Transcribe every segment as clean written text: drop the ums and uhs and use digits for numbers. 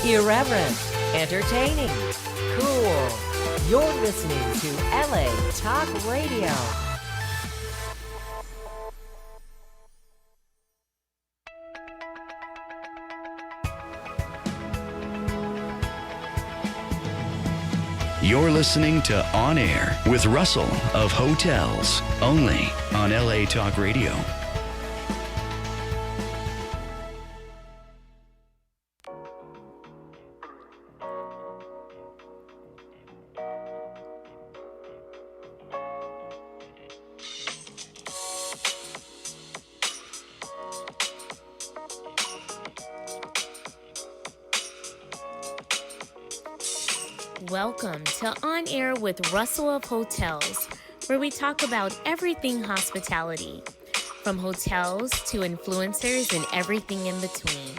Irreverent, entertaining, cool. You're listening to LA Talk Radio. You're listening to On Air with Russell of Hotels, only on LA Talk Radio. Welcome to On Air with Russell of Hotels, where we talk about everything hospitality, from hotels to influencers and everything in between.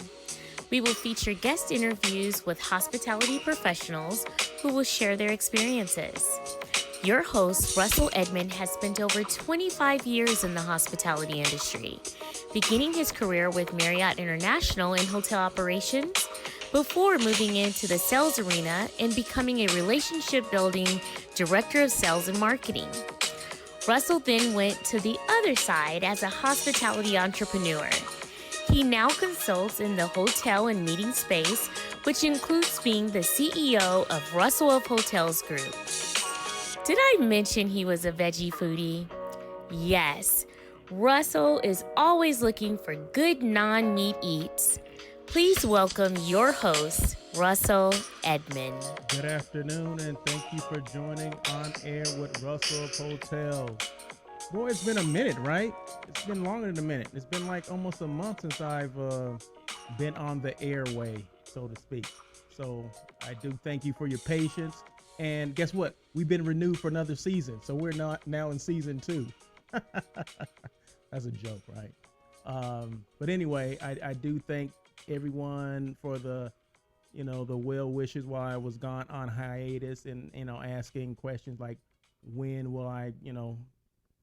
We will feature guest interviews with hospitality professionals who will share their experiences. Your host, Russell Edmond, has spent over 25 years in the hospitality industry, beginning his career with Marriott International in hotel operations, before moving into the sales arena and becoming a relationship-building director of sales and marketing. Russell then went to the other side as a hospitality entrepreneur. He now consults in the hotel and meeting space, which includes being the CEO of Russell of Hotels Group. Did I mention he was a veggie foodie? Yes, Russell is always looking for good non-meat eats. Please welcome your host, Russell Edmond. Good afternoon, and thank you for joining On Air with Russell of Hotels. Boy, it's been a minute, right? It's been longer than a minute. It's been like almost a month since I've been on the airway, so to speak. So I do thank you for your patience. And guess what? We've been renewed for another season, so we're not now in season 2. That's a joke, right? But anyway, I do thank everyone for the well wishes while I was gone on hiatus, and asking questions like when will I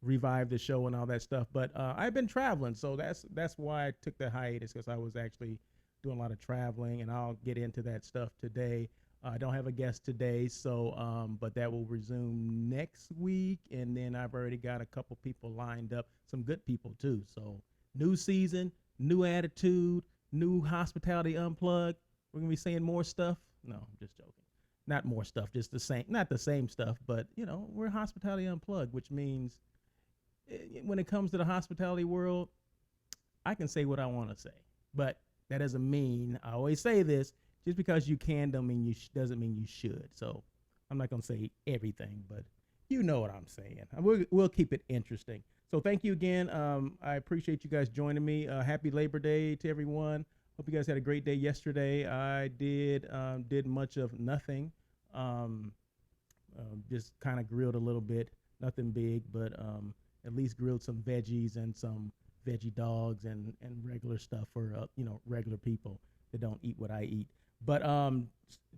revive the show and all that stuff. But I've been traveling, so that's why I took the hiatus, because I was actually doing a lot of traveling, and I'll get into that stuff today. I don't have a guest today, so but that will resume next week, and then I've already got a couple people lined up, some good people too. So new season, new attitude, new Hospitality Unplugged. We're going to be saying more stuff. No, I'm just joking. Not more stuff, just the same, not the same stuff, but, we're Hospitality Unplugged, which means when it comes to the hospitality world, I can say what I want to say. But that doesn't mean, I always say this, just because you can doesn't mean you should. So I'm not going to say everything, but you know what I'm saying. We'll keep it interesting. So thank you again. I appreciate you guys joining me. Happy Labor Day to everyone. Hope you guys had a great day yesterday. I did much of nothing. Just kind of grilled a little bit. Nothing big, but at least grilled some veggies and some veggie dogs and regular stuff for regular people that don't eat what I eat. But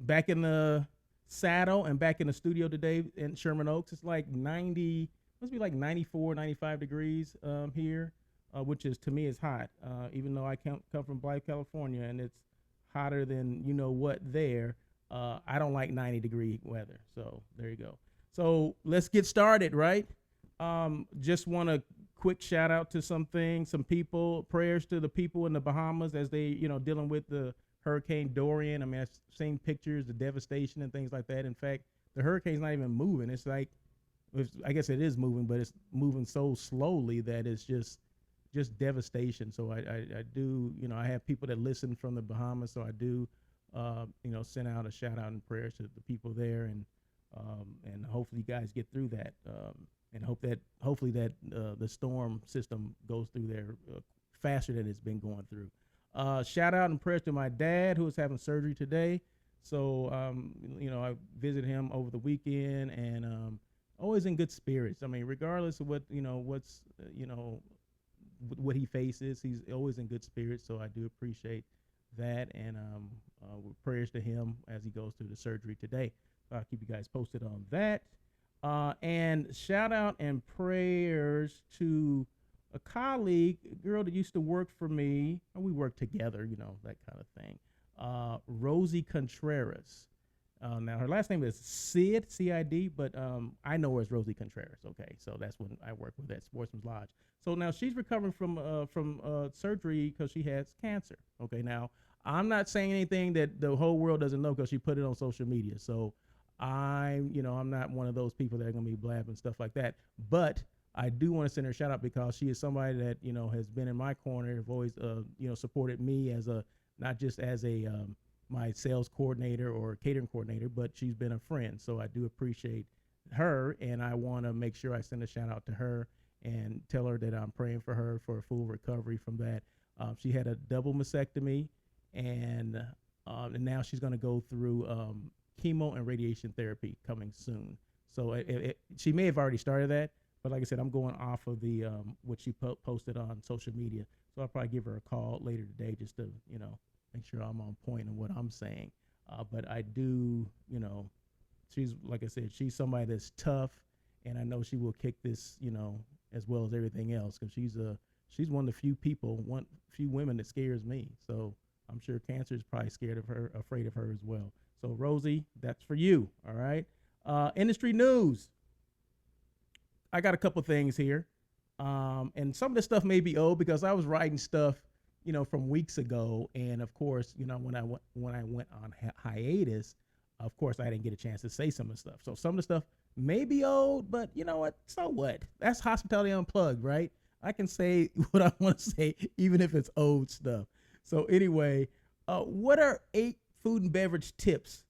back in the saddle and back in the studio today in Sherman Oaks, it's like 90. Must be like 94, 95 degrees here, which is, to me, is hot. Even though I come from Blythe, California, and it's hotter than what there, I don't like 90-degree weather. So there you go. So let's get started, right? Just want a quick shout out to some people, prayers to the people in the Bahamas as they, dealing with the Hurricane Dorian. I mean, I've seen pictures, the devastation and things like that. In fact, the hurricane's not even moving. It's like, I guess it is moving, but it's moving so slowly that it's just devastation. So I do, I have people that listen from the Bahamas, so I do, send out a shout out and prayers to the people there, and hopefully you guys get through that, and hopefully that the storm system goes through there faster than it's been going through. Shout out and prayers to my dad, who is having surgery today. So I visited him over the weekend, and always in good spirits. I mean, regardless of what what he faces, he's always in good spirits. So I do appreciate that, and with prayers to him as he goes through the surgery today. So I'll keep you guys posted on that. And shout out and prayers to a colleague, a girl that used to work for me. And we worked together, that kind of thing. Rosie Contreras. Now her last name is Sid, C-I-D, but I know her as Rosie Contreras. Okay, so that's when I work with at Sportsman's Lodge. So now she's recovering from surgery because she has cancer. Okay, now I'm not saying anything that the whole world doesn't know because she put it on social media. So I'm not one of those people that are gonna be blabbing stuff like that. But I do want to send her a shout out because she is somebody that has been in my corner, have always supported me as a not just as a my sales coordinator or catering coordinator, but she's been a friend. So I do appreciate her, and I want to make sure I send a shout out to her and tell her that I'm praying for her for a full recovery from that. She had a double mastectomy, and now she's going to go through chemo and radiation therapy coming soon. So she may have already started that, but like I said, I'm going off of the what she posted on social media. So I'll probably give her a call later today just to make sure I'm on point in what I'm saying. But I do, she's, like I said, she's somebody that's tough, and I know she will kick this, as well as everything else, because she's one of the few women that scares me. So I'm sure cancer is probably afraid of her as well. So Rosie, that's for you. All right. Industry news. I got a couple things here. And some of this stuff may be old because I was writing stuff from weeks ago. And of course, when I went on hiatus, of course, I didn't get a chance to say some of the stuff. So some of the stuff may be old, but you know what? So what? That's Hospitality Unplugged, right? I can say what I want to say, even if it's old stuff. So anyway, what are 8 food and beverage tips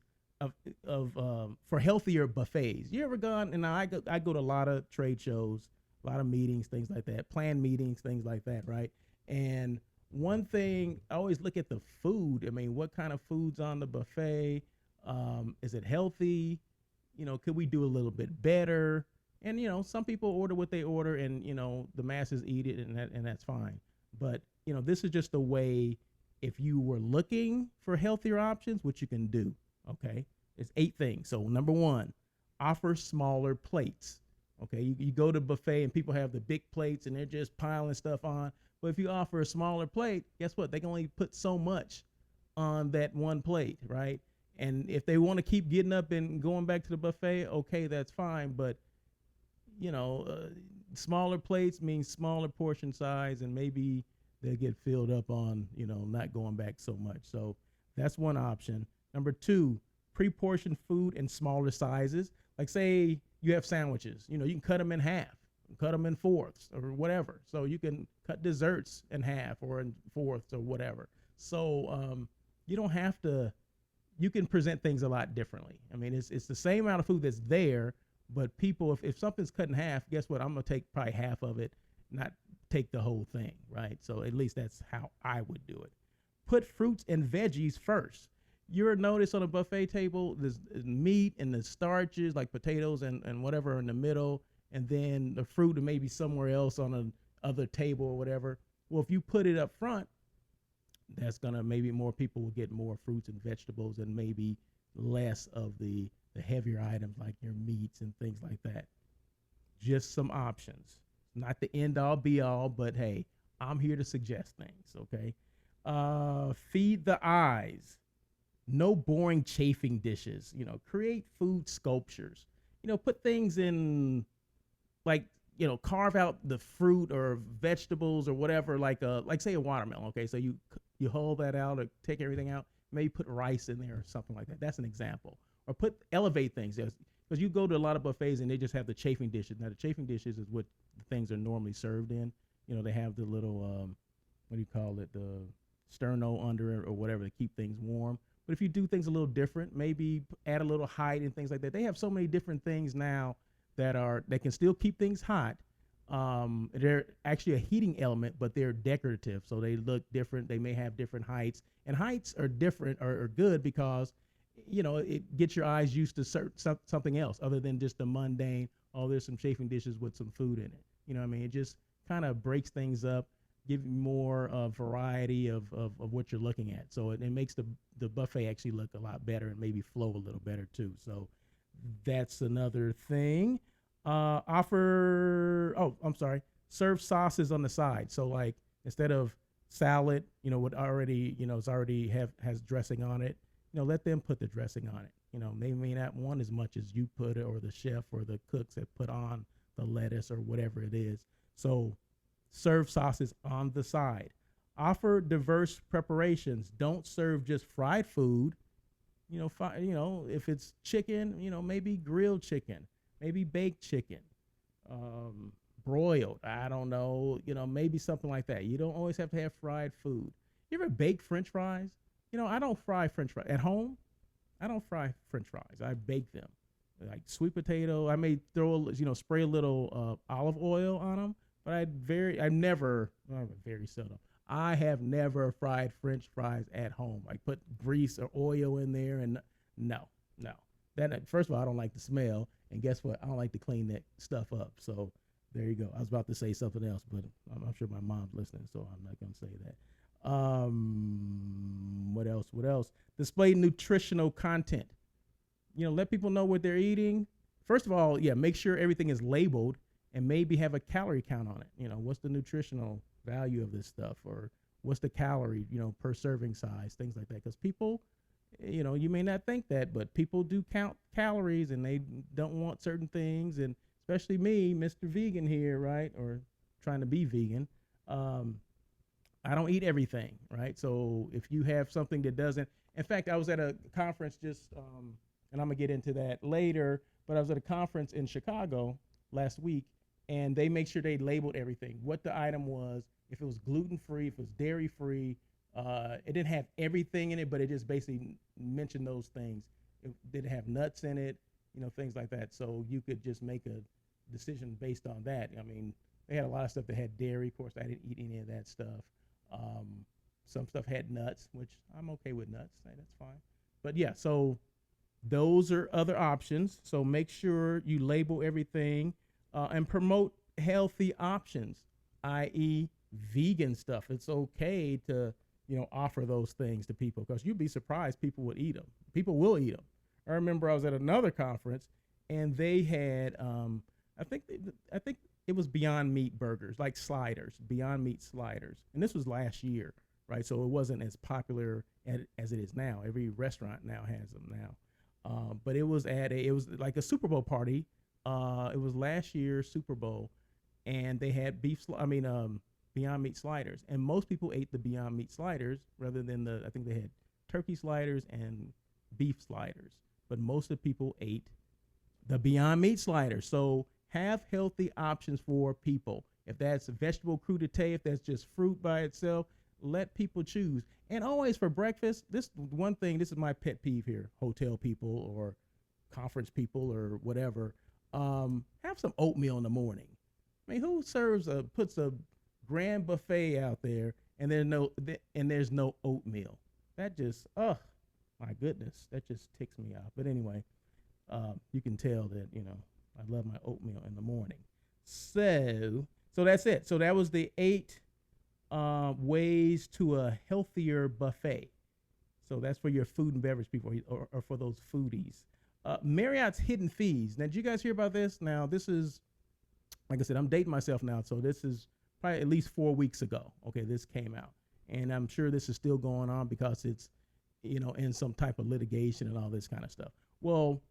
for healthier buffets? You ever gone? And I go to a lot of trade shows, a lot of meetings, things like that, planned meetings, things like that, right? And one thing, I always look at the food. I mean, what kind of food's on the buffet? Is it healthy? Could we do a little bit better? And, some people order what they order and, the masses eat it and that's fine. But, this is just a way, if you were looking for healthier options, what you can do, okay? It's 8 things. So number 1, offer smaller plates. Okay, you go to buffet and people have the big plates and they're just piling stuff on. But if you offer a smaller plate, guess what? They can only put so much on that one plate, right? And if they want to keep getting up and going back to the buffet, okay, that's fine. But, smaller plates means smaller portion size, and maybe they'll get filled up on, not going back so much. So that's one option. Number 2, pre-portion food in smaller sizes. Like say you have sandwiches, you can cut them in half, cut them in fourths or whatever. So you can cut desserts in half or in fourths or whatever. So you don't have to, you can present things a lot differently. I mean, it's the same amount of food that's there, but people, if something's cut in half, guess what? I'm going to take probably half of it, not take the whole thing, right? So at least that's how I would do it. Put fruits and veggies first. You'll notice on a buffet table, there's meat and the starches like potatoes and whatever are in the middle, and then the fruit and maybe somewhere else on another table or whatever. Well, if you put it up front, that's gonna, maybe more people will get more fruits and vegetables and maybe less of the heavier items like your meats and things like that. Just some options. Not the end all be all, but hey, I'm here to suggest things, okay? Feed the eyes. No boring chafing dishes. Create food sculptures. Put things in, like, carve out the fruit or vegetables or whatever, like say a watermelon. Okay, so you hull that out or take everything out. Maybe put rice in there or something like that. That's an example. Or elevate things. Because you go to a lot of buffets and they just have the chafing dishes. Now the chafing dishes is what the things are normally served in. They have the little what do you call it, the sterno under it or whatever to keep things warm. But if you do things a little different, maybe add a little height and things like that. They have so many different things now that can still keep things hot. They're actually a heating element, but they're decorative, so they look different. They may have different heights, and heights are different or good because it gets your eyes used to something else other than just the mundane. Oh, there's some chafing dishes with some food in it. What I mean? It just kind of breaks things up, give you more variety of what you're looking at. So it makes the buffet actually look a lot better and maybe flow a little better too. So that's another thing. Serve sauces on the side. So like instead of salad, would already, it's already has dressing on it. Let them put the dressing on it. They may not want as much as you put it, or the chef or the cooks that put on the lettuce or whatever it is. So serve sauces on the side. Offer diverse preparations. Don't serve just fried food. If it's chicken, maybe grilled chicken, maybe baked chicken, broiled. I don't know, maybe something like that. You don't always have to have fried food. You ever bake French fries? I don't fry French fries at home. I don't fry French fries. I bake them. Like sweet potato, I may throw, spray a little olive oil on them, but very seldom. I have never fried French fries at home. Like put grease or oil in there, and no. That, first of all, I don't like the smell, and guess what? I don't like to clean that stuff up. So there you go. I was about to say something else, but I'm sure my mom's listening, so I'm not going to say that. What else? Display nutritional content. Let people know what they're eating. First of all, make sure everything is labeled, and maybe have a calorie count on it. What's the nutritional value of this stuff, or what's the calorie, per serving size, things like that. Because people, you may not think that, but people do count calories, and they don't want certain things. And especially me, Mr. Vegan here, right? Or trying to be vegan. I don't eat everything, right? So if you have something that doesn't, in fact, I was at a conference just, and I'm gonna get into that later, but I was at a conference in Chicago last week, and they make sure they labeled everything, what the item was, if it was gluten-free, if it was dairy-free. It didn't have everything in it, but it just basically mentioned those things. It didn't have nuts in it, things like that. So you could just make a decision based on that. I mean, they had a lot of stuff that had dairy. Of course, I didn't eat any of that stuff. Some stuff had nuts, which I'm okay with nuts. That's fine. But yeah, so those are other options. So make sure you label everything, and promote healthy options, i.e. vegan stuff. It's okay to, offer those things to people, because you'd be surprised people would eat them. People will eat them. I remember I was at another conference, and they had, I think it was Beyond Meat burgers, like sliders, Beyond Meat sliders. And this was last year, right? So it wasn't as popular as it is now. Every restaurant now has them now. But it was like a Super Bowl party. It was last year's Super Bowl, and they had Beyond Meat sliders. And most people ate the Beyond Meat sliders rather than I think they had turkey sliders and beef sliders. But most of the people ate the Beyond Meat sliders. So have healthy options for people. If that's a vegetable crudité, if that's just fruit by itself, let people choose. And always for breakfast, this is my pet peeve here, hotel people or conference people or whatever, have some oatmeal in the morning. I mean, who puts a grand buffet out there and there's no oatmeal? That just, my goodness, that just ticks me off. But anyway, you can tell that, I love my oatmeal in the morning. So that's it. So that was the 8 ways to a healthier buffet. So that's for your food and beverage people, or for those foodies. Marriott's hidden fees. Now, did you guys hear about this? Now, this is, like I said, I'm dating myself now. So this is probably at least 4 weeks ago. Okay, this came out. And I'm sure this is still going on because it's, in some type of litigation and all this kind of stuff. Well,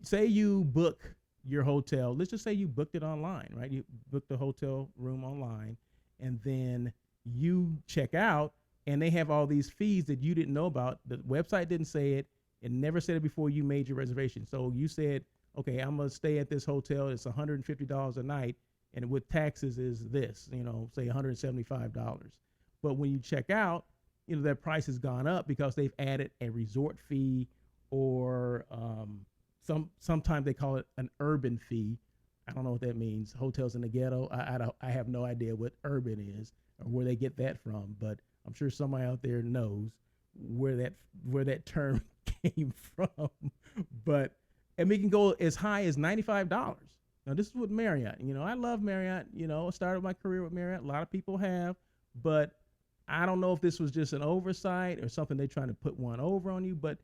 say you book your hotel. Let's just say you booked it online, right? You booked the hotel room online, and then you check out, and they have all these fees that you didn't know about. The website didn't say it. It never said it before you made your reservation. So you said, okay, I'm going to stay at this hotel. It's $150 a night, and with taxes is this, say $175. But when you check out, that price has gone up because they've added a resort fee, or sometimes they call it an urban fee. I don't know what that means. Hotels in the ghetto. I have no idea what urban is or where they get that from, but I'm sure somebody out there knows where that term came from. But we can go as high as $95. Now, this is with Marriott. I love Marriott. I started my career with Marriott. A lot of people have, but I don't know if this was just an oversight or something they're trying to put one over on you, but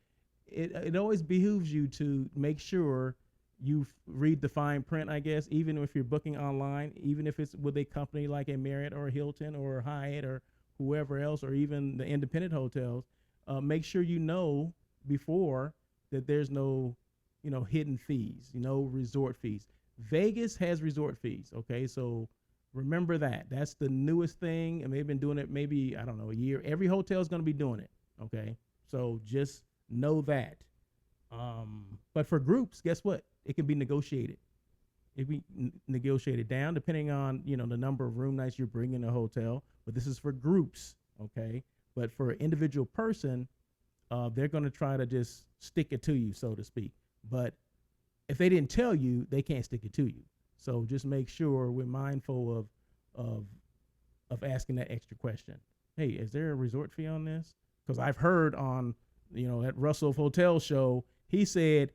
it always behooves you to make sure you read the fine print, I guess, even if you're booking online, even if it's with a company like a Marriott or a Hilton or a Hyatt or whoever else, or even the independent hotels, make sure you know before that there's no, hidden fees, resort fees. Vegas has resort fees. Okay. So remember that. That's the newest thing. And they've been doing it maybe, I don't know, a year. Every hotel is going to be doing it. Okay. So just know that. But for groups, guess what? It can be negotiated. It can be negotiated down depending on, the number of room nights you're bringing in a hotel. But this is for groups. Okay. But for an individual person, they're going to try to just stick it to you, so to speak. But if they didn't tell you, they can't stick it to you. So just make sure we're mindful of asking that extra question. Hey, is there a resort fee on this? Because I've heard on, that Russell Hotel show, he said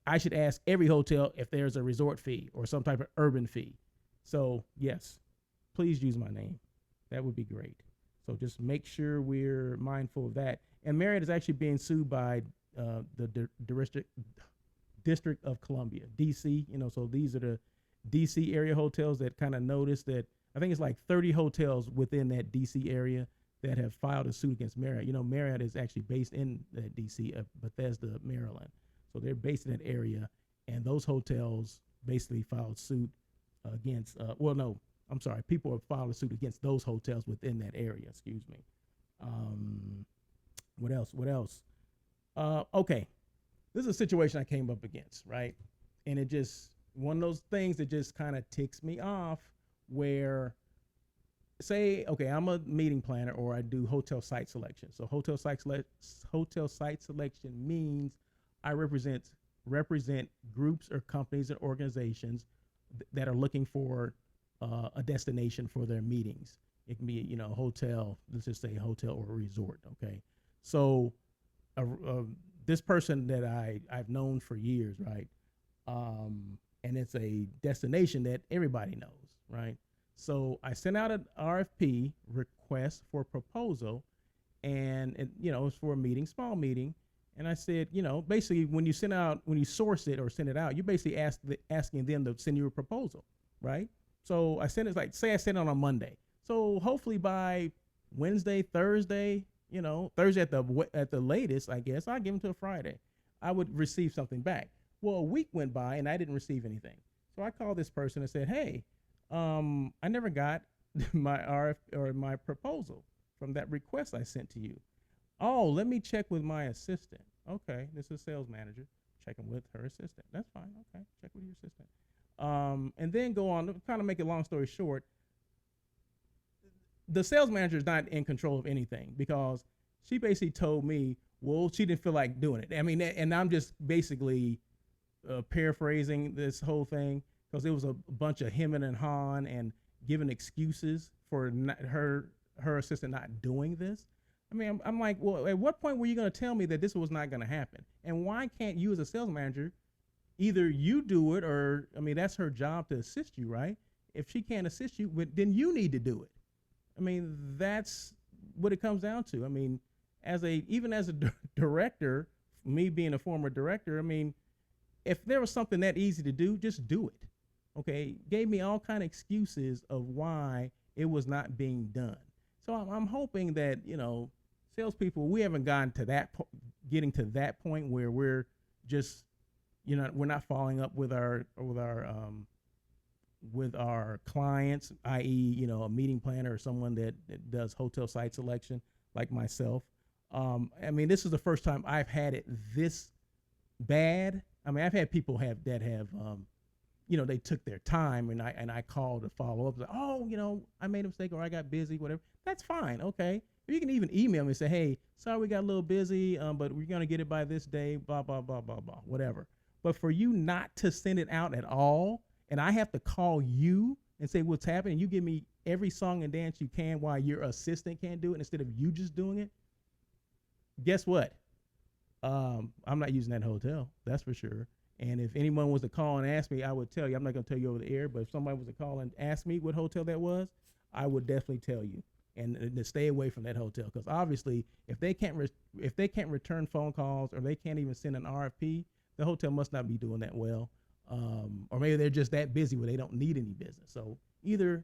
I should ask every hotel if there's a resort fee or some type of urban fee. So yes, please use my name. That would be great. So just make sure we're mindful of that. And Marriott is actually being sued by the District of Columbia, DC. So these are the DC area hotels that kind of noticed that. I think it's like 30 hotels within that DC area that have filed a suit against Marriott. Marriott is actually based in DC, Bethesda, Maryland. So they're based in that area, and those hotels basically filed suit against. People have filed a suit against those hotels within that area. Excuse me. What else? Okay. This is a situation I came up against, right? And it just, one of those things that just kind of ticks me off, where say, okay, I'm a meeting planner or I do hotel site selection. So hotel site selection means I represent groups or companies and organizations that are looking for a destination for their meetings. It can be, a hotel, let's just say a hotel or a resort. Okay. So this person that I've known for years, right? And it's a destination that everybody knows, right? So I sent out an RFP, request for proposal, and it's for a meeting, small meeting. And I said, basically when you source it or send it out, you're basically asking them to send you a proposal, right? So I sent it, like, say I sent it on a Monday. So hopefully by Wednesday, Thursday, Thursday at the latest, I guess, I'll give them to a Friday, I would receive something back. Well, a week went by and I didn't receive anything. So I called this person and said, hey, I never got my my proposal from that request I sent to you. Oh, let me check with my assistant. Okay, this is sales manager checking with her assistant. That's fine. Okay, check with your assistant. And then go on to kind of make a long story short. The sales manager is not in control of anything, because she basically told me, well, she didn't feel like doing it. I mean, and I'm just basically paraphrasing this whole thing, because it was a bunch of hemming and hawing and giving excuses for her assistant not doing this. I mean, I'm like, well, at what point were you going to tell me that this was not going to happen? And why can't you as a sales manager, either you do it, or, I mean, that's her job to assist you, right? If she can't assist you, then you need to do it. I mean, that's what it comes down to. I mean, even as a director, me being a former director, I mean, if there was something that easy to do, just do it. Okay, gave me all kind of excuses of why it was not being done. So I'm hoping that, salespeople, we haven't gotten to getting to that point where we're just, we're not following up with our clients, i.e., a meeting planner or someone that does hotel site selection like myself. I mean, this is the first time I've had it this bad. I mean, I've had people that have they took their time, and I called to follow up. Like, oh, I made a mistake, or I got busy, whatever. That's fine. Okay. You can even email me and say, hey, sorry, we got a little busy, but we're going to get it by this day, blah, blah, blah, blah, blah, whatever. But for you not to send it out at all, and I have to call you and say what's happening, you give me every song and dance you can while your assistant can't do it instead of you just doing it, guess what? I'm not using that hotel, that's for sure. And if anyone was to call and ask me, I would tell you. I'm not going to tell you over the air, but if somebody was to call and ask me what hotel that was, I would definitely tell you, and to stay away from that hotel, because obviously if they can't return phone calls, or they can't even send an RFP, the hotel must not be doing that well, or maybe they're just that busy where they don't need any business. So either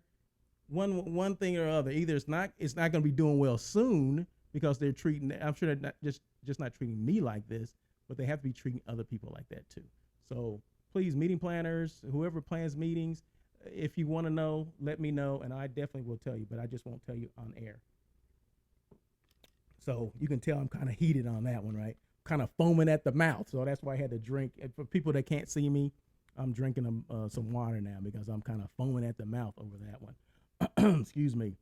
one thing or other. Either it's not going to be doing well soon because they're treating. I'm sure they're not just not treating me like this, but they have to be treating other people like that too. So please, meeting planners, whoever plans meetings, if you want to know, let me know, and I definitely will tell you. But I just won't tell you on air. So you can tell I'm kind of heated on that one, right? Kind of foaming at the mouth. So that's why I had to drink. And for people that can't see me, I'm drinking some water now because I'm kind of foaming at the mouth over that one. Excuse me.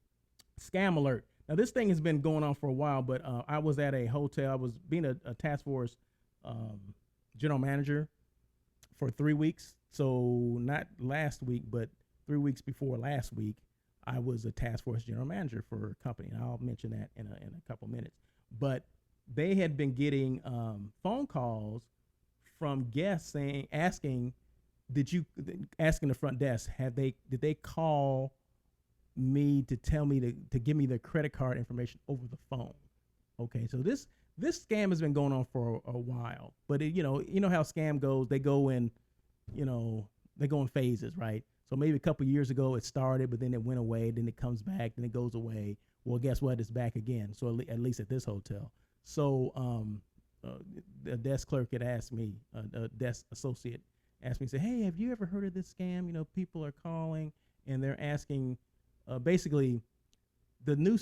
Scam alert. Now, this thing has been going on for a while, but I was at a hotel. I was being a task force general manager for 3 weeks. So not last week, but 3 weeks before last week, I was a task force general manager for a company. And I'll mention that in a couple minutes. But they had been getting phone calls from guests asking the front desk, did they call me to tell me to give me their credit card information over the phone? Okay, so this scam has been going on for a while, but you know how scam goes. They go in phases, right? So maybe a couple years ago it started, but then it went away, then it comes back, then it goes away. Well, guess what? It's back again. So at least at this hotel. So the desk clerk had asked me, a desk associate asked me, say, hey, have you ever heard of this scam? People are calling and they're asking, basically, the new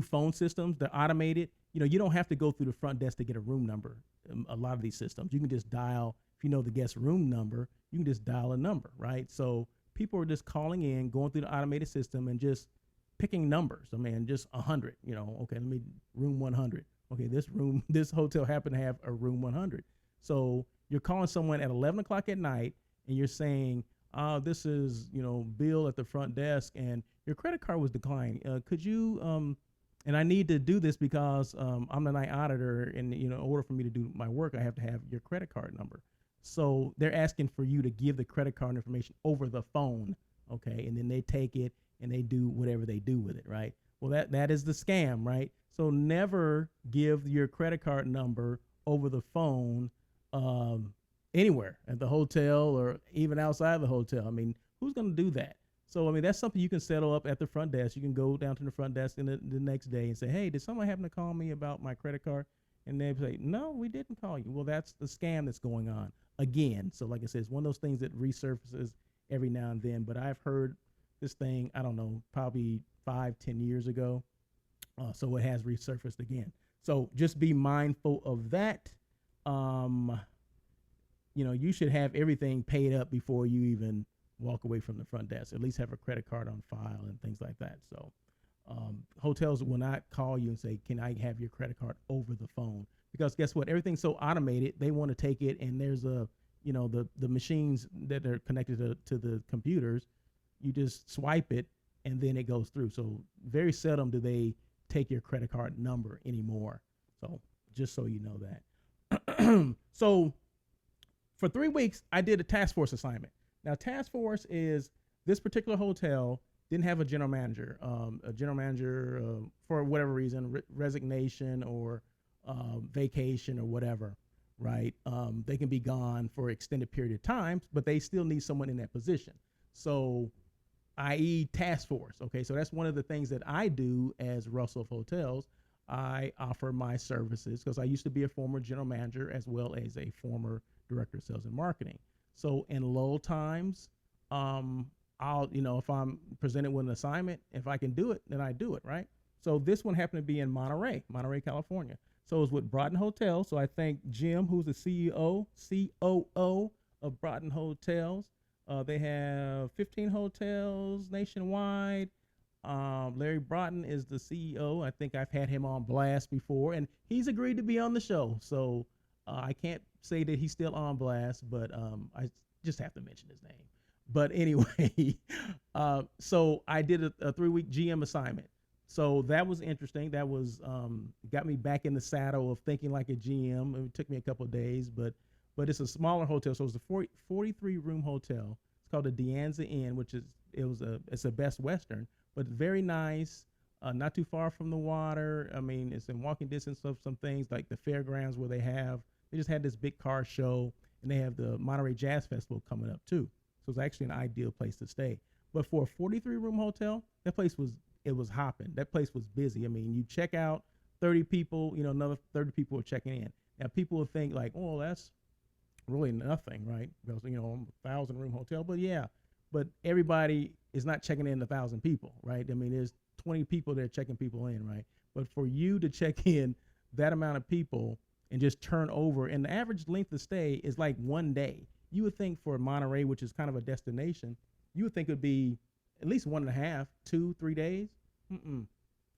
phone systems, they're automated. You don't have to go through the front desk to get a room number. A lot of these systems, you can just dial. If you know the guest room number, you can just dial a number, right? So people are just calling in, going through the automated system, and just picking numbers. I mean, just 100. Okay, let me room 100. Okay, this hotel happened to have a room 100. So you're calling someone at 11 o'clock at night, and you're saying, this is, Bill at the front desk, and your credit card was declined. Could you, and I need to do this because I'm the night auditor, and, in order for me to do my work, I have to have your credit card number. So they're asking for you to give the credit card information over the phone, okay? And then they take it, and they do whatever they do with it, right? Well, that is the scam, right? So never give your credit card number over the phone anywhere, at the hotel or even outside the hotel. I mean, who's going to do that? So, I mean, that's something you can settle up at the front desk. You can go down to the front desk the next day and say, hey, did someone happen to call me about my credit card? And they say, no, we didn't call you. Well, that's the scam that's going on again. So like I said, it's one of those things that resurfaces every now and then. But I've heard this thing, I don't know, probably 5-10 years ago. So it has resurfaced again. So just be mindful of that. You should have everything paid up before you even walk away from the front desk. At least have a credit card on file and things like that. So hotels will not call you and say, can I have your credit card over the phone? Because guess what? Everything's so automated. They want to take it, and there's the machines that are connected to the computers. You just swipe it, and then it goes through. So very seldom do they take your credit card number anymore. So just so you know that. So for 3 weeks, I did a task force assignment. Now, task force is this particular hotel didn't have a general manager. For whatever reason, resignation or vacation or whatever, right? They can be gone for extended period of time, but they still need someone in that position. So, i.e. task force. Okay, so that's one of the things that I do as Russell of Hotels. I offer my services because I used to be a former general manager as well as a former director of sales and marketing. So in lull times, if I'm presented with an assignment, if I can do it, then I do it, right? So this one happened to be in Monterey, California. So it was with Broughton Hotels. So I thank Jim, who's the COO of Broughton Hotels. They have 15 hotels nationwide. Larry Broughton is the CEO. I think I've had him on blast before, and he's agreed to be on the show. So I can't say that he's still on blast, but I just have to mention his name. But anyway, so I did a 3-week GM assignment. So that was interesting. That was got me back in the saddle of thinking like a GM. It took me a couple of days, but it's a smaller hotel. So it's a 43 room hotel. It's called the De Anza Inn, it's a Best Western, but very nice. Not too far from the water. I mean, it's in walking distance of some things like the fairgrounds where they just had this big car show, and they have the Monterey Jazz Festival coming up too. So it's actually an ideal place to stay. But for a 43 room hotel, it was hopping. That place was busy. I mean, you check out 30 people, another 30 people are checking in. Now people will think like, oh, that's really nothing, right? Because, I'm a 1,000 room hotel, but yeah, but everybody is not checking in 1,000 people, right? I mean, there's 20 people that are checking people in, right? But for you to check in that amount of people and just turn over, and the average length of stay is like 1 day. You would think for Monterey, which is kind of a destination, you would think it would be at least 1.5, 2, 3 days.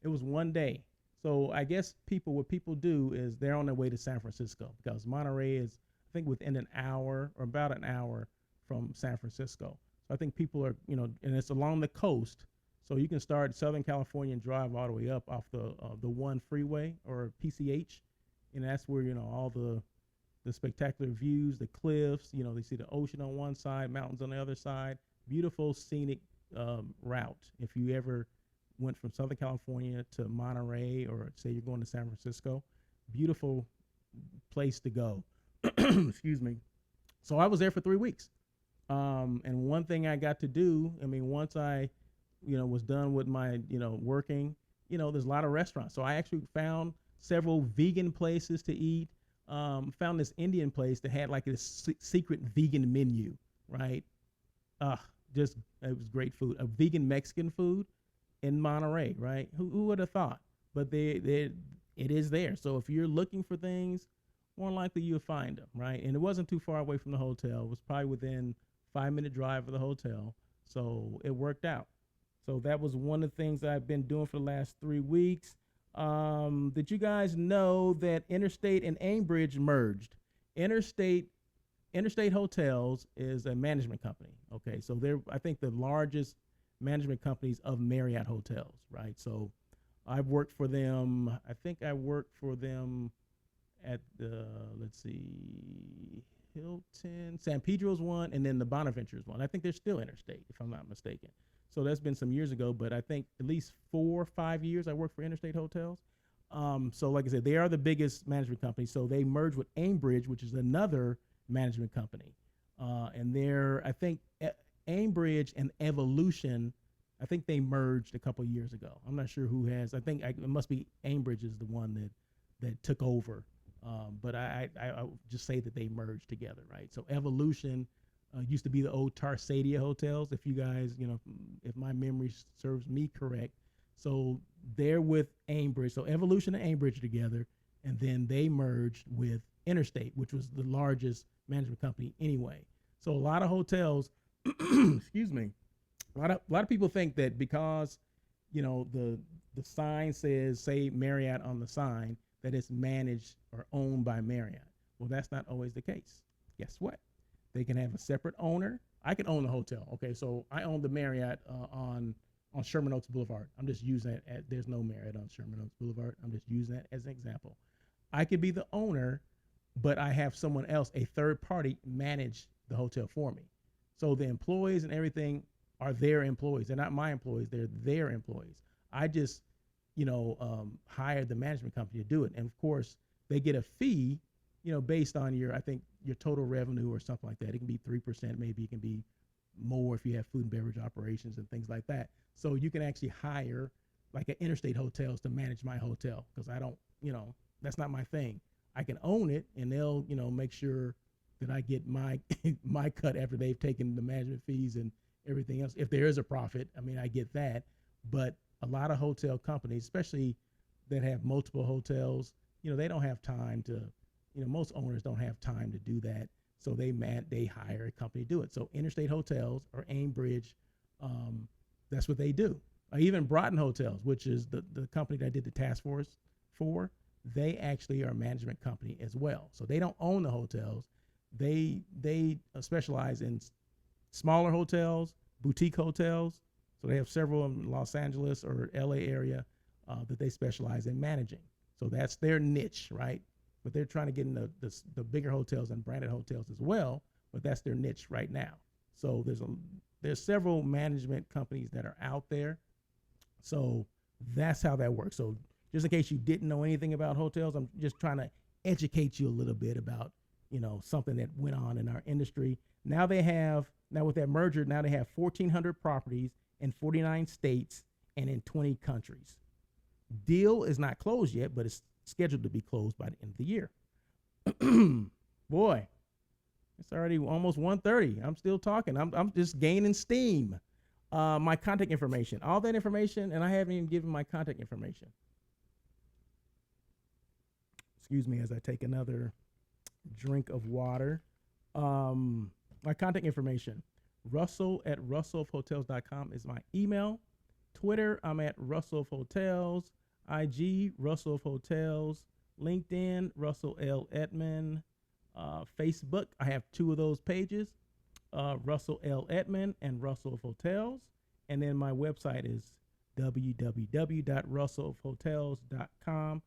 It was 1 day. So I guess what people do is they're on their way to San Francisco, because Monterey is, I think, within an hour or about an hour from San Francisco. So I think people are, and it's along the coast. So you can start Southern California and drive all the way up off the one freeway or PCH. And that's where, all the spectacular views, the cliffs, they see the ocean on one side, mountains on the other side. Beautiful scenic route. If you ever went from Southern California to Monterey, or say you're going to San Francisco, beautiful place to go. Excuse me. So I was there for 3 weeks. And one thing I got to do, once I, was done with my, working, there's a lot of restaurants. So I actually found several vegan places to eat. Found this Indian place that had like this secret vegan menu, right? It was great food. A vegan Mexican food in Monterey, right? Who would have thought? But it is there. So if you're looking for things, more likely you'll find them, right? And it wasn't too far away from the hotel. It was probably within 5-minute drive of the hotel. So it worked out. So that was one of the things that I've been doing for the last 3 weeks. Did you guys know that Interstate and Aimbridge merged? Interstate Hotels is a management company. Okay, so they're, I think, the largest management companies of Marriott hotels, right? So I've worked for them. I think I worked for them at the, Hilton, San Pedro's one, and then the Bonaventure's one. I think they're still Interstate, if I'm not mistaken. So that's been some years ago, but I think at least 4 or 5 years I worked for Interstate Hotels. So like I said, they are the biggest management company. So they merged with Aimbridge, which is another management company. And I think Aimbridge and Evolution, I think they merged a couple years ago. I'm not sure who has. I think it must be Aimbridge is the one that took over. But I just say that they merged together, right? So Evolution used to be the old Tarsadia hotels, if you guys, if my memory serves me correct. So they're with Aimbridge. So Evolution and Aimbridge together, and then they merged with Interstate, which was the largest management company anyway. So a lot of hotels, excuse me, a lot of people think that because, the sign says, say, Marriott on the sign, that it's managed or owned by Marriott. Well, that's not always the case. Guess what? They can have a separate owner. I can own the hotel. Okay, so I own the Marriott on Sherman Oaks Boulevard. I'm just using that. There's no Marriott on Sherman Oaks Boulevard. I'm just using that as an example. I could be the owner, but I have someone else, a third party, manage the hotel for me. So the employees and everything are their employees. They're not my employees. They're their employees. I just, hired the management company to do it. And of course, they get a fee, based on your total revenue or something like that. It can be 3%, maybe it can be more if you have food and beverage operations and things like that. So you can actually hire like an Interstate Hotels to manage my hotel, because I don't, that's not my thing. I can own it, and they'll, make sure that I get my my cut after they've taken the management fees and everything else. If there is a profit, I get that. But a lot of hotel companies, especially that have multiple hotels, they don't have time to, most owners don't have time to do that. So they hire a company to do it. So Interstate Hotels or Aimbridge, that's what they do. Even Broughton Hotels, which is the company that I did the task force for, they actually are a management company as well. So they don't own the hotels. They specialize in smaller hotels, boutique hotels. So they have several in Los Angeles or LA area that they specialize in managing. So that's their niche, right? But they're trying to get in the bigger hotels and branded hotels as well, but that's their niche right now. So there's several management companies that are out there. So that's how that works. So just in case you didn't know anything about hotels, I'm just trying to educate you a little bit about, something that went on in our industry. Now with that merger, now they have 1,400 properties in 49 states and in 20 countries. Deal is not closed yet, but it's scheduled to be closed by the end of the year. Boy, it's already almost 1:30. I'm still talking. I'm just gaining steam. My contact information, all that information, and I haven't even given my contact information. Excuse me as I take another drink of water. My contact information, russell@russellofhotels.com is my email. Twitter, I'm at Russell of Hotels. IG, Russell of Hotels. LinkedIn, Russell L. Edman. Facebook, I have two of those pages, Russell L. Edman and Russell of Hotels. And then my website is www.russellofhotels.com.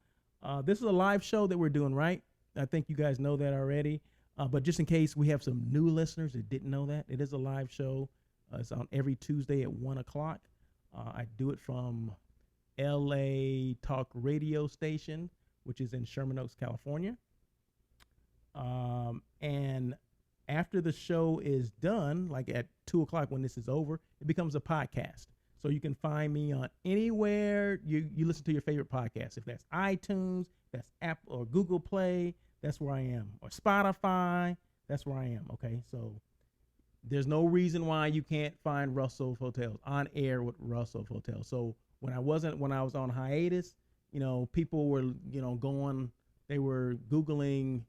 This is a live show that we're doing, right? I think you guys know that already. But just in case we have some new listeners that didn't know that, it is a live show. It's on every Tuesday at 1 o'clock. I do it from LA Talk Radio Station, which is in Sherman Oaks, California. And after the show is done, like at 2 o'clock when this is over, it becomes a podcast. So you can find me on anywhere you listen to your favorite podcast. If that's iTunes, that's Apple or Google Play, that's where I am. Or Spotify, that's where I am. Okay, so there's no reason why you can't find Russell of Hotels on air with Russell of Hotels. So when I was on hiatus, people were, they were Googling,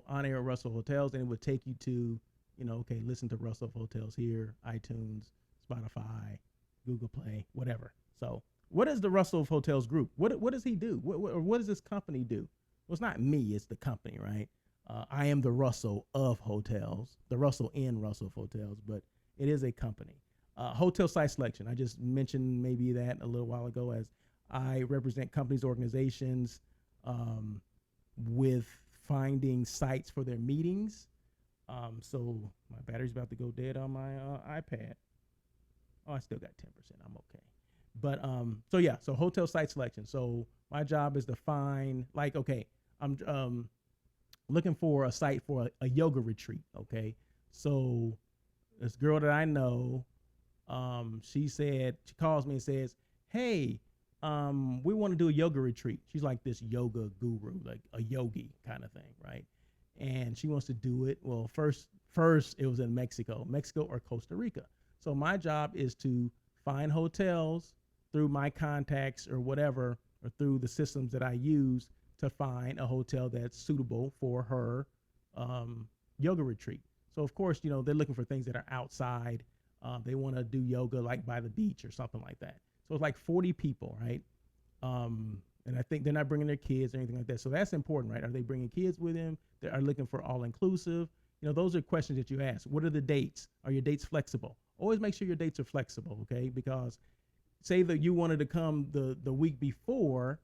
on air Russell Hotels, and it would take you to, okay, listen to Russell Hotels here, iTunes, Spotify, Google Play, whatever. So what is the Russell of Hotels group? What does he do? What does this company do? Well, it's not me, it's the company, right? I am the Russell of Hotels, the Russell in Russell of Hotels, but it is a company. Hotel site selection, I just mentioned maybe that a little while ago, as I represent companies, organizations, with finding sites for their meetings. So my battery's about to go dead on my iPad. Oh, I still got 10%. I'm okay. But so hotel site selection. So my job is to find, like, okay, I'm looking for a site for a yoga retreat. Okay, so this girl that I know, she calls me and says, hey, we want to do a yoga retreat. She's like this yoga guru, like a yogi kind of thing, right? And she wants to do it. Well, first it was in Mexico or Costa Rica. So my job is to find hotels through my contacts or whatever, or through the systems that I use to find a hotel that's suitable for her yoga retreat. So of course, they're looking for things that are outside. They want to do yoga like by the beach or something like that. So it's like 40 people, right? And I think they're not bringing their kids or anything like that. So that's important, right? Are they bringing kids with them? They are looking for all inclusive. Those are questions that you ask. What are the dates? Are your dates flexible? Always make sure your dates are flexible, okay? Because say that you wanted to come the week before,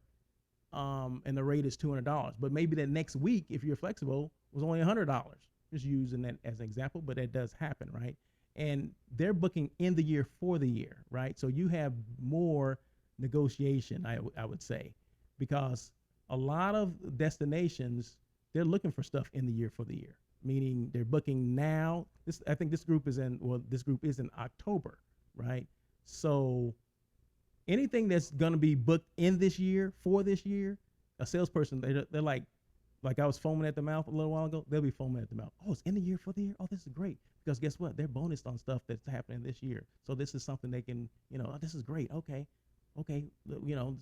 and the rate is $200, but maybe that next week, if you're flexible, was only $100. Just using that as an example, but that does happen, right? And they're booking in the year for the year, right? So you have more negotiation, I would say, because a lot of destinations, they're looking for stuff in the year for the year, meaning they're booking now. I think this group is in October, right? So anything that's going to be booked in this year for this year, a salesperson, they're like I was foaming at the mouth a little while ago. They'll be foaming at the mouth. Oh, it's in the year for the year. Oh, this is great. Because guess what? They're bonused on stuff that's happening this year. So this is something they can, oh, this is great. Okay.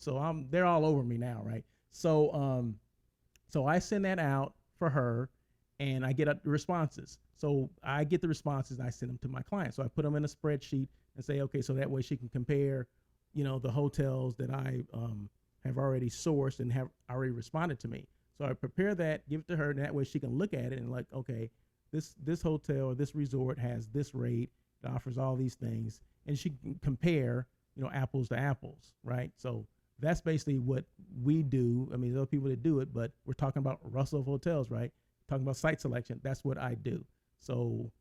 So they're all over me now, right? So I send that out for her, and I get responses. So I get the responses and I send them to my client. So I put them in a spreadsheet and say, okay, so that way she can compare, the hotels that I have already sourced and have already responded to me. So I prepare that, give it to her, and that way she can look at it and like, okay, this hotel or this resort has this rate, it offers all these things, and she can compare, apples to apples, right? So that's basically what we do. I mean, there's other people that do it, but we're talking about Russell Hotels, right? Talking about site selection. That's what I do. So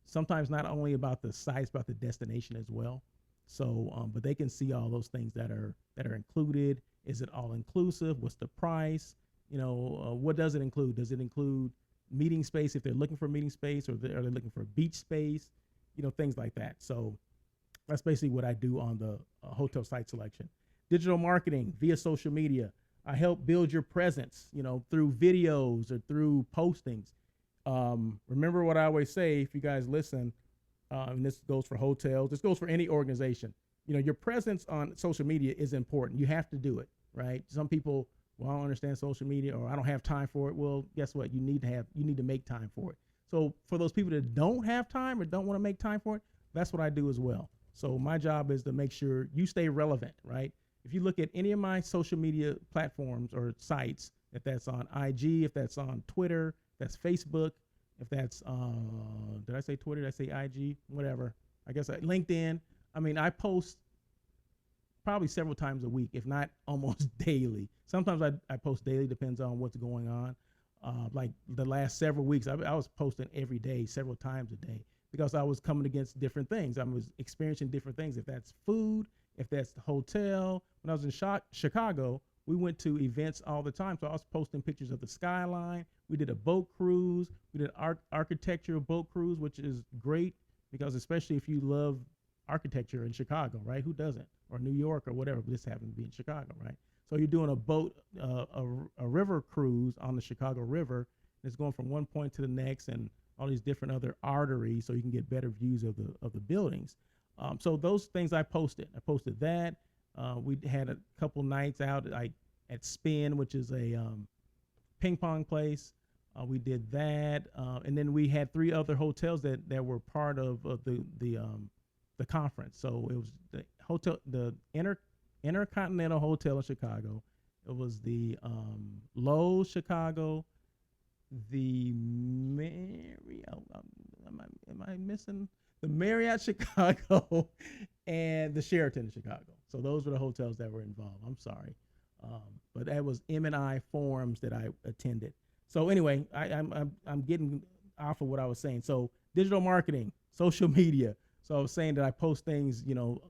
sometimes not only about the sites, but the destination as well. So, but they can see all those things that are included. Is it all inclusive? What's the price? What does it include? Does it include, meeting space if they're looking for meeting space, or they're looking for beach space, things like that. So that's basically what I do on the hotel site selection. Digital marketing via social media. I help build your presence, through videos or through postings. Remember what I always say, if you guys listen, and this goes for hotels, this goes for any organization. Your presence on social media is important. You have to do it, right? Some people, well, I don't understand social media, or I don't have time for it. Well, guess what? You need to make time for it. So for those people that don't have time or don't want to make time for it, that's what I do as well. So my job is to make sure you stay relevant, right? If you look at any of my social media platforms or sites, if that's on IG, if that's on Twitter, that's Facebook, if that's, did I say Twitter? Did I say IG? Whatever. I guess LinkedIn. I mean, I post probably several times a week, if not almost daily. Sometimes I post daily, depends on what's going on. Like the last several weeks, I was posting every day, several times a day, because I was coming against different things. I was experiencing different things. If that's food, if that's the hotel. When I was in Chicago, we went to events all the time. So I was posting pictures of the skyline. We did a boat cruise. We did architectural boat cruise, which is great because especially if you love architecture in Chicago, right? Who doesn't? Or New York or whatever, but this happened to be in Chicago, right? So you're doing a boat, a river cruise on the Chicago River. It's going from one point to the next and all these different other arteries so you can get better views of the buildings. So those things I posted. I posted that. We had a couple nights out at Spin, which is a ping pong place. We did that, and then we had 3 other hotels that were part of the conference. So it was the Intercontinental Hotel in Chicago. It was the Lowe's Chicago, the Marriott. Am I missing? The Marriott Chicago and the Sheraton in Chicago. So those were the hotels that were involved. I'm sorry. But that was M&I forums that I attended. So anyway, I'm getting off of what I was saying. So digital marketing, social media. So I was saying that I post things,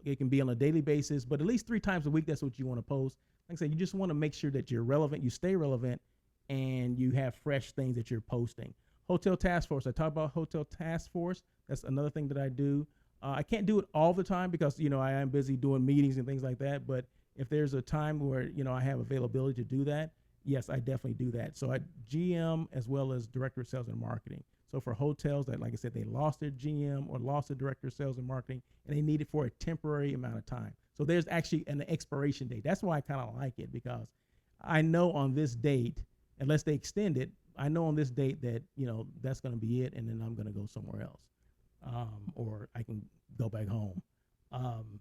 it can be on a daily basis, but at least 3 times a week, that's what you want to post. Like I said, you just want to make sure that you're relevant, you stay relevant, and you have fresh things that you're posting. Hotel Task Force. I talk about Hotel Task Force. That's another thing that I do. I can't do it all the time because, I am busy doing meetings and things like that. But if there's a time where, I have availability to do that, yes, I definitely do that. So I GM as well as Director of Sales and Marketing. So for hotels that, like I said, they lost their GM or lost their Director of Sales and Marketing, and they need it for a temporary amount of time. So there's actually an expiration date. That's why I kind of like it, because I know on this date, unless they extend it, I know on this date that, that's going to be it, and then I'm going to go somewhere else. Or I can go back home.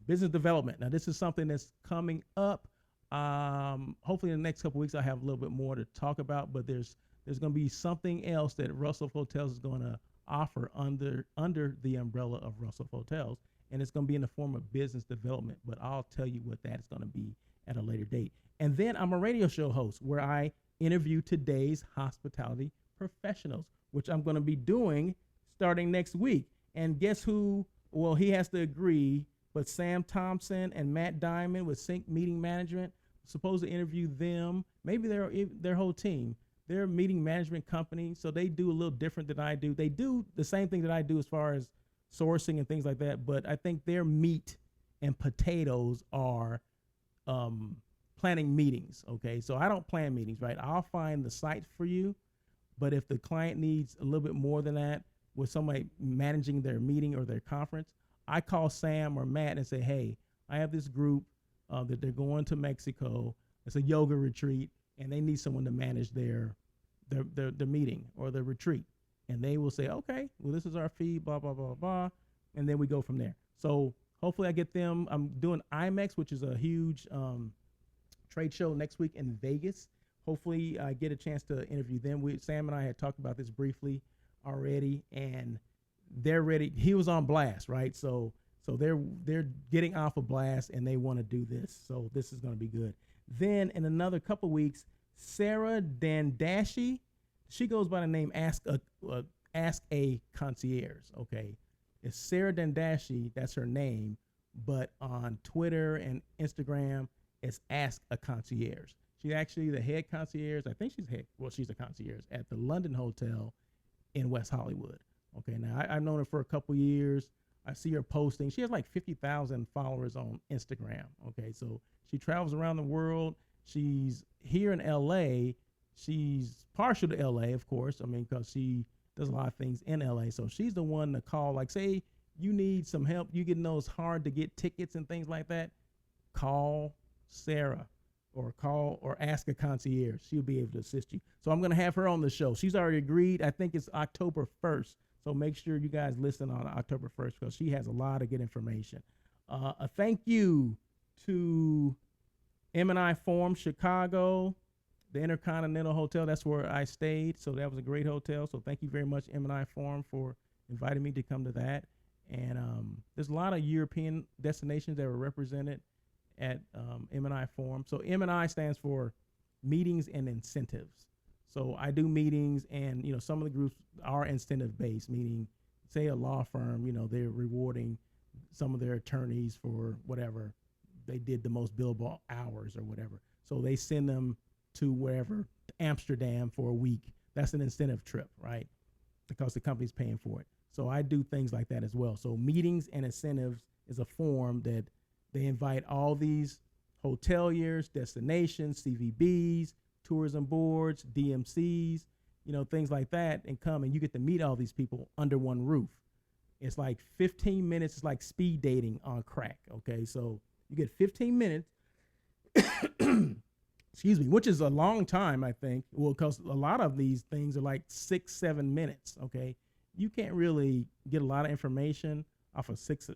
Business development. Now, this is something that's coming up. Hopefully in the next couple of weeks, I have a little bit more to talk about, but there's going to be something else that Russell Hotels is going to offer under the umbrella of Russell Hotels, and it's going to be in the form of business development, but I'll tell you what that's going to be at a later date. And then I'm a radio show host where I interview today's hospitality professionals, which I'm going to be doing starting next week. And guess who? Well, he has to agree, but Sam Thompson and Matt Diamond with Sync Meeting Management, supposed to interview them, maybe their whole team. They're a meeting management company, so they do a little different than I do. They do the same thing that I do as far as sourcing and things like that, but I think their meat and potatoes are planning meetings, okay? So I don't plan meetings, right? I'll find the site for you, but if the client needs a little bit more than that, with somebody managing their meeting or their conference, I call Sam or Matt and say, hey, I have this group that they're going to Mexico. It's a yoga retreat, and they need someone to manage their meeting or their retreat. And they will say, okay, well, this is our fee, blah, blah, blah, blah. And then we go from there. So hopefully I get them. I'm doing IMEX, which is a huge trade show next week in Vegas. Hopefully I get a chance to interview them. Sam and I had talked about this briefly already, and they're ready. He was on blast, right? So they're getting off a blast, and they want to do this. So this is going to be good. Then in another couple weeks, Sarah Dandashi, she goes by the name Ask a Concierge. Okay, it's Sarah Dandashi. That's her name, but on Twitter and Instagram, it's Ask a Concierge. She's actually the head concierge. I think she's a concierge at the London Hotel in West Hollywood. Okay, now I've known her for a couple years. I see her posting. She has like 50,000 followers on Instagram. Okay, so she travels around the world. She's here in LA. She's partial to LA, of course. I mean, because she does a lot of things in LA. So she's the one to call. Like, say you need some help. You get know it's hard to get tickets and things like that. Call Sarah or ask a concierge. She'll be able to assist you. So I'm going to have her on the show. She's already agreed. I think it's October 1st. So make sure you guys listen on October 1st because she has a lot of good information. A thank you to M&I Forum Chicago, the Intercontinental Hotel. That's where I stayed. So that was a great hotel. So thank you very much, M&I Forum, for inviting me to come to that. And there's a lot of European destinations that were represented at M&I Forum. So M&I stands for Meetings and Incentives. So I do meetings, and some of the groups are incentive based, meaning say a law firm, they're rewarding some of their attorneys for whatever they did the most billable hours or whatever. So they send them to wherever, Amsterdam for a week. That's an incentive trip, right? Because the company's paying for it. So I do things like that as well. So Meetings and Incentives is a forum that they invite all these hoteliers, destinations, CVBs, tourism boards, DMCs, things like that, and come, and you get to meet all these people under one roof. It's like 15 minutes. It's like speed dating on crack. Okay, so you get 15 minutes, excuse me, which is a long time, I think. Well, because a lot of these things are like 6-7 minutes. Okay, you can't really get a lot of information off of six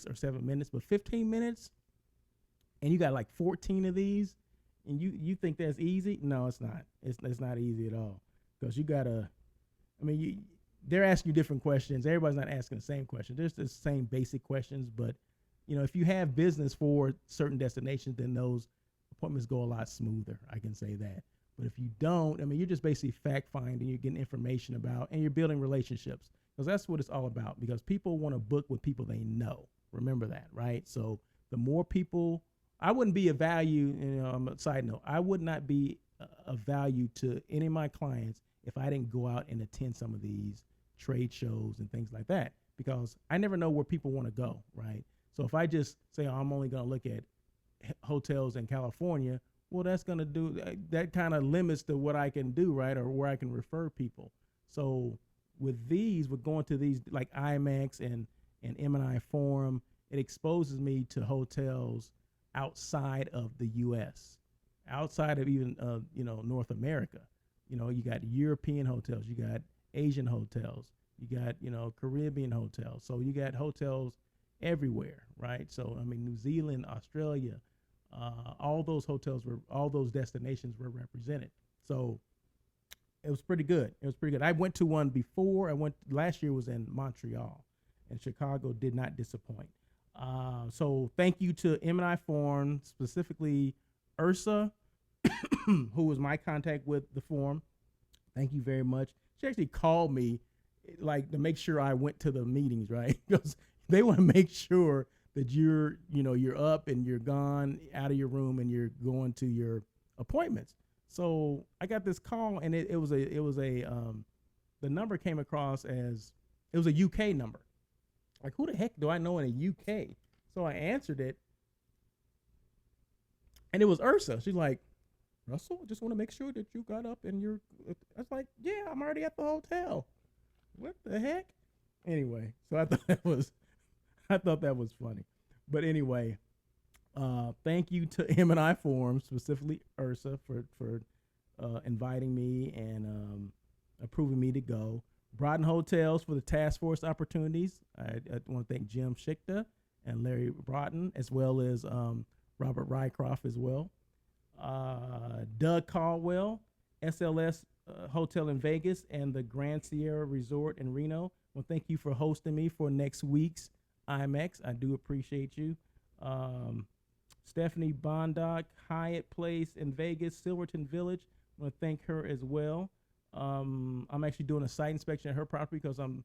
or 7 minutes, but 15 minutes, and you got like 14 of these, and you think that's easy? No, it's not. It's not easy at all, because you gotta. I mean, they're asking you different questions. Everybody's not asking the same question. There's the same basic questions, but if you have business for certain destinations, then those appointments go a lot smoother. I can say that. But if you don't, I mean, you're just basically fact finding. You're getting information about, and you're building relationships, because that's what it's all about. Because people want to book with people they know. Remember that, right? So the more people, I wouldn't be a value. On a side note, I would not be a value to any of my clients if I didn't go out and attend some of these trade shows and things like that, because I never know where people want to go, right? So if I just say, I'm only going to look at hotels in California, well, that's going to do, that kind of limits to what I can do, right? Or where I can refer people. So with going to these like IMAX and M&I Forum, it exposes me to hotels outside of the U.S., outside of even, North America. You got European hotels, you got Asian hotels, you got, Caribbean hotels. So you got hotels everywhere, right? So, I mean, New Zealand, Australia, all those destinations were represented. So it was pretty good. I went to one before. Last year was in Montreal, and Chicago did not disappoint. So thank you to M&I Forum, specifically Ursa, who was my contact with the forum. Thank you very much. She actually called me like to make sure I went to the meetings, right? Because they want to make sure that you're up and you're gone out of your room and you're going to your appointments. So I got this call, and it was the number came across as, it was a UK number. Like, who the heck do I know in the UK? So I answered it, and it was Ursa. She's like, Russell, I just want to make sure that you got up and you're. I was like, yeah, I'm already at the hotel. What the heck? Anyway, so I thought that was funny. But anyway, thank you to M&I Forum, specifically Ursa, for inviting me and approving me to go. Broughton Hotels for the task force opportunities. I want to thank Jim Schickta and Larry Broughton, as well as Robert Rycroft as well. Doug Caldwell, SLS Hotel in Vegas, and the Grand Sierra Resort in Reno. Well, thank you for hosting me for next week's IMAX. I do appreciate you. Stephanie Bondock, Hyatt Place in Vegas, Silverton Village. I want to thank her as well. I'm actually doing a site inspection at her property because I'm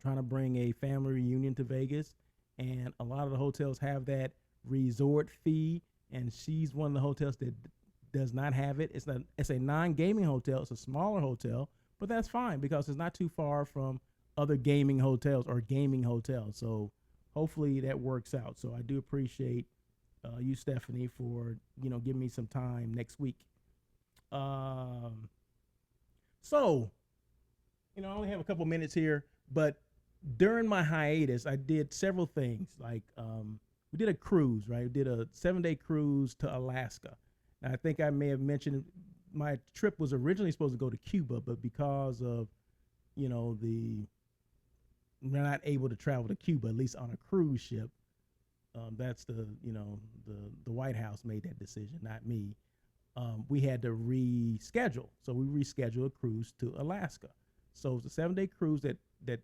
trying to bring a family reunion to Vegas, and a lot of the hotels have that resort fee, and she's one of the hotels that does not have it. It's a non-gaming hotel. It's a smaller hotel, but that's fine because it's not too far from other gaming hotels or gaming hotels. So hopefully that works out. So I do appreciate you, Stephanie, for giving me some time next week. Um, so I only have a couple minutes here, but during my hiatus, I did several things. Like we did a cruise, right? We did a 7-day cruise to Alaska. Now, I think I may have mentioned my trip was originally supposed to go to Cuba, but because of the we're not able to travel to Cuba, at least on a cruise ship. That's the White House made that decision, not me. We had to reschedule, so we rescheduled a cruise to Alaska. So it's a 7-day cruise that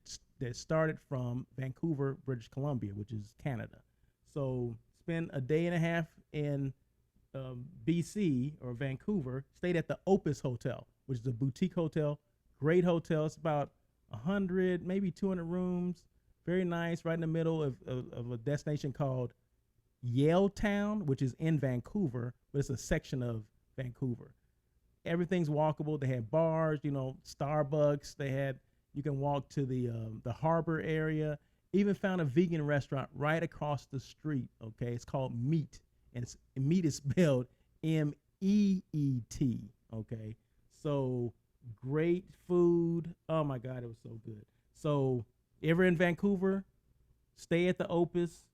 started from Vancouver, British Columbia, which is Canada. So spent a day and a half in BC or Vancouver. Stayed at the Opus Hotel, which is a boutique hotel, great hotel. It's about 100, maybe 200 rooms. Very nice, right in the middle of a destination called Yaletown, which is in Vancouver, but it's a section of Vancouver. Everything's walkable. They had bars, Starbucks. You can walk to the harbor area. Even found a vegan restaurant right across the street. Okay, it's called Meat, and meat is spelled MEET. Okay, so great food. Oh my God, it was so good. So ever in Vancouver, stay at the Opus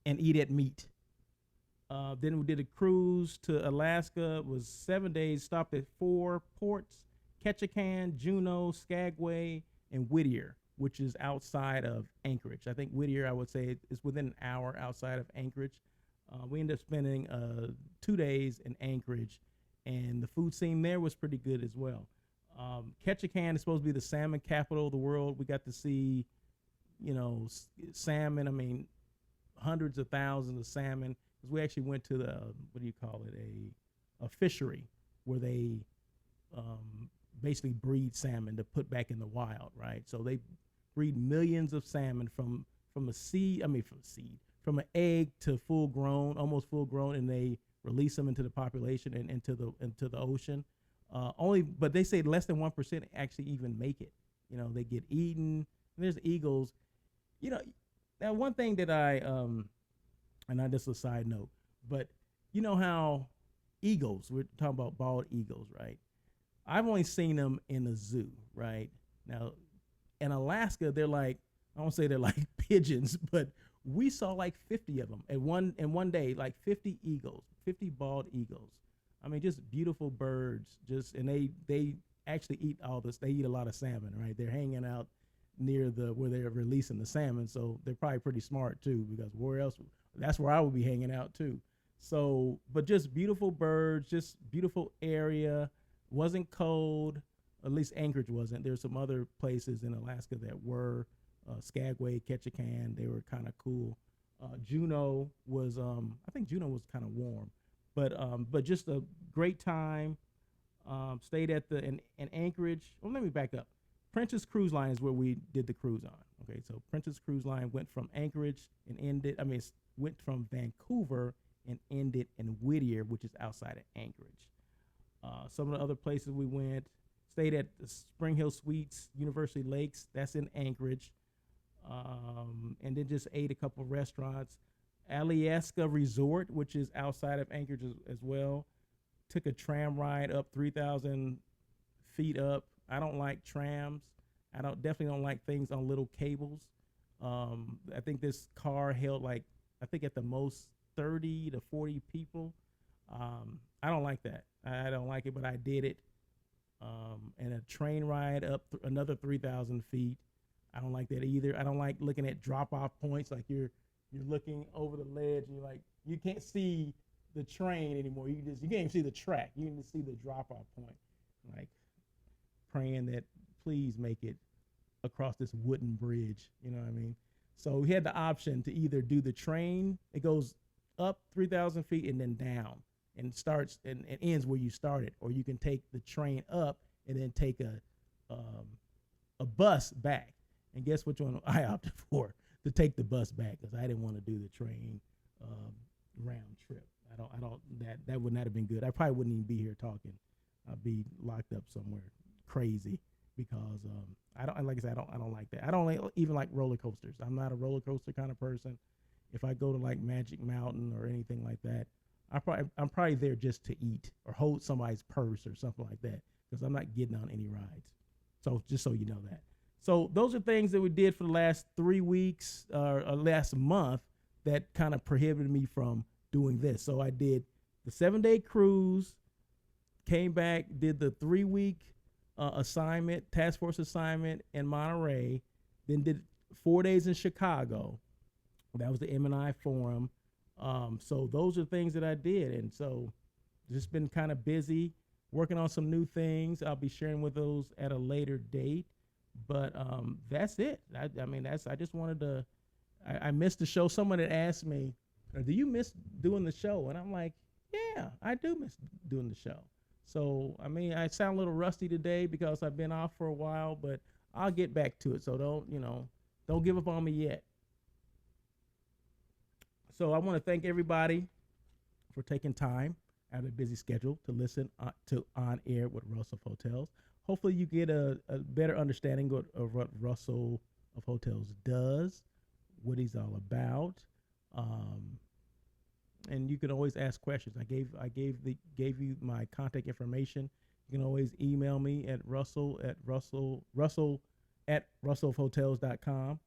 and eat at Meat. Then we did a cruise to Alaska. It was 7 days. Stopped at 4 ports: Ketchikan, Juneau, Skagway, and Whittier, which is outside of Anchorage. I think Whittier, I would say, is within an hour outside of Anchorage. We ended up spending 2 days in Anchorage, and the food scene there was pretty good as well. Ketchikan is supposed to be the salmon capital of the world. We got to see, salmon. I mean, hundreds of thousands of salmon. Because we actually went to a fishery where they basically breed salmon to put back in the wild, right? So they breed millions of salmon from an egg to full grown, almost full grown, and they release them into the population and into the ocean. But they say less than 1% actually even make it. They get eaten. And there's eagles. Now one thing that and not just a side note, but how eagles, we're talking about bald eagles, right? I've only seen them in a zoo, right? Now, in Alaska, they're like, I won't say they're like pigeons, but we saw like 50 of them in one day, like 50 eagles, 50 bald eagles. I mean, just beautiful birds. And they actually eat all this. They eat a lot of salmon, right? They're hanging out near where they're releasing the salmon, so they're probably pretty smart too. Because where else? That's where I would be hanging out too. So, but just beautiful birds, just beautiful area. Wasn't cold. At least Anchorage wasn't. There's some other places in Alaska that were Skagway, Ketchikan. They were kind of cool. Juneau was, I think Juneau was kind of warm, but just a great time. Stayed at in Anchorage. Well, let me back up. Princess Cruise Line is where we did the cruise on. Okay, so Princess Cruise Line went from Anchorage and went from Vancouver and ended in Whittier, which is outside of Anchorage. Some of the other places we went, stayed at the Spring Hill Suites, University Lakes, that's in Anchorage, and then just ate a couple of restaurants. Alyeska Resort, which is outside of Anchorage as well. Took a tram ride up 3,000 feet up. I don't like trams. I definitely don't like things on little cables. I think this car held I think at the most 30 to 40 people. I don't like that. I don't like it, but I did it. And a train ride up another 3,000 feet. I don't like that either. I don't like looking at drop-off points. Like you're looking over the ledge and you can't see the train anymore. You can't even see the track. You can just see the drop-off point. Like praying that please make it across this wooden bridge. You know what I mean? So we had the option to either do the train. It goes up 3,000 feet and then down and starts and ends where you started, or you can take the train up and then take a bus back. And guess which one I opted for? To take the bus back, because I didn't want to do the train round trip. That would not have been good. I probably wouldn't even be here talking. I'd be locked up somewhere crazy because I don't, like I said, I don't like that. I don't even like roller coasters. I'm not a roller coaster kind of person. If I go to like Magic Mountain or anything like that, I'm probably there just to eat or hold somebody's purse or something like that, because I'm not getting on any rides. So just so you know that. So those are things that we did for the last 3 weeks or last month that kind of prohibited me from doing this. So I did the 7-day cruise, came back, did the 3-week assignment, task force assignment in Monterey, then did 4 days in Chicago. That was the M&I Forum. So those are things that I did. And so just been kind of busy working on some new things. I'll be sharing with those at a later date. But that's it. I mean, I just wanted to, I missed the show. Someone had asked me, do you miss doing the show? And I'm like, yeah, I do miss doing the show. So, I mean, I sound a little rusty today because I've been off for a while, but I'll get back to it. So don't give up on me yet. So I want to thank everybody for taking time out of a busy schedule to listen to On Air with Russell of Hotels. Hopefully you get a better understanding of what Russell of Hotels does, what he's all about. And you can always ask questions. I gave you my contact information. You can always email me at russell@russellofhotels.com,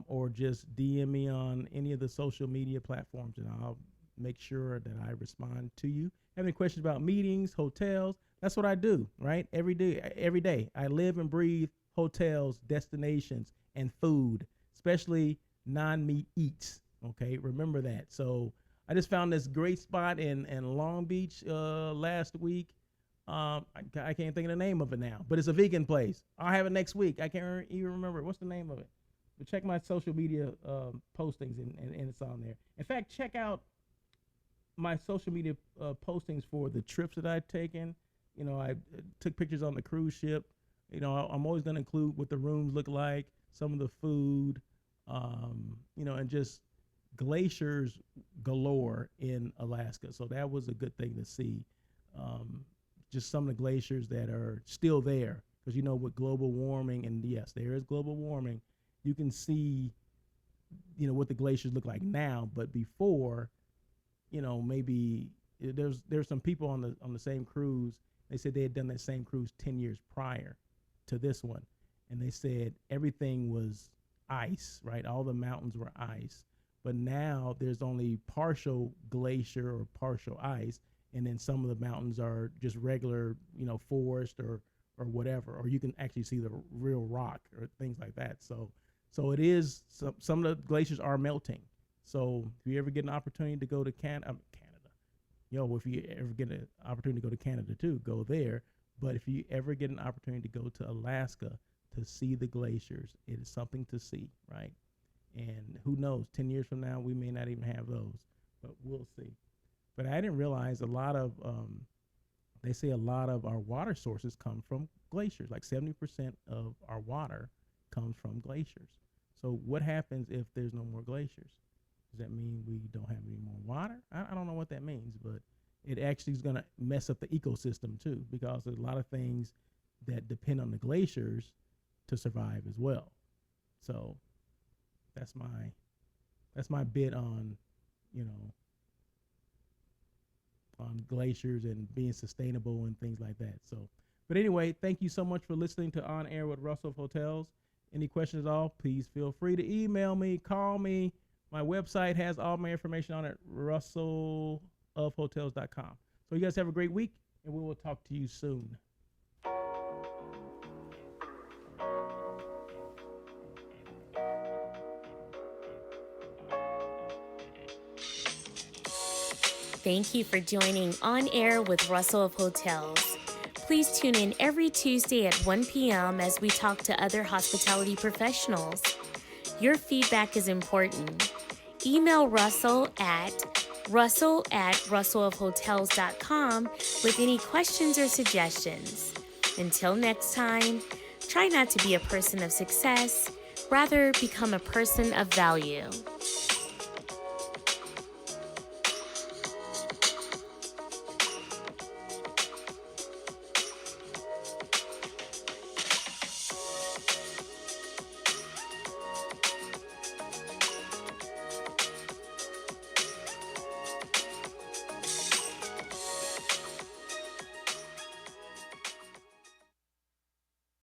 or just DM me on any of the social media platforms, and I'll make sure that I respond to you. Have any questions about meetings, hotels? That's what I do, right? Every day. I live and breathe hotels, destinations, and food, especially non-meat eats. Okay, remember that. So I just found this great spot in Long Beach last week. I can't think of the name of it now, but it's a vegan place. I'll have it next week. I can't even remember. What's the name of it? But check my social media postings, and it's on there. In fact, check out my social media postings for the trips that I've taken. I took pictures on the cruise ship. I'm always going to include what the rooms look like, some of the food, and just glaciers galore in Alaska. So that was a good thing to see. Just some of the glaciers that are still there, because with global warming, and yes, there is global warming, you can see, what the glaciers look like now, but before, maybe there's some people on the same cruise. They said they had done that same cruise 10 years prior to this one. And they said everything was ice, right? All the mountains were ice. But now there's only partial glacier or partial ice. And then some of the mountains are just regular, forest or whatever. Or you can actually see the real rock or things like that. So it is, some of the glaciers are melting. So if you ever get an opportunity to go to Canada, if you ever get an opportunity to go to Canada too, go there. But if you ever get an opportunity to go to Alaska to see the glaciers, it is something to see, right? And who knows, 10 years from now, we may not even have those, but we'll see. But I didn't realize they say a lot of our water sources come from glaciers. Like 70% of our water comes from glaciers. So what happens if there's no more glaciers? Does that mean we don't have any more water? I don't know what that means, but it actually is going to mess up the ecosystem too, because there's a lot of things that depend on the glaciers to survive as well. So that's my bit on, on glaciers and being sustainable and things like that. So, but anyway, thank you so much for listening to On Air with Russell of Hotels. Any questions at all, please feel free to email me, call me. My website has all my information on it, russellofhotels.com. So you guys have a great week, and we will talk to you soon. Thank you for joining On Air with Russell of Hotels. Please tune in every Tuesday at 1 p.m. as we talk to other hospitality professionals. Your feedback is important. Email Russell at russellofhotels.com with any questions or suggestions. Until next time, try not to be a person of success, rather become a person of value.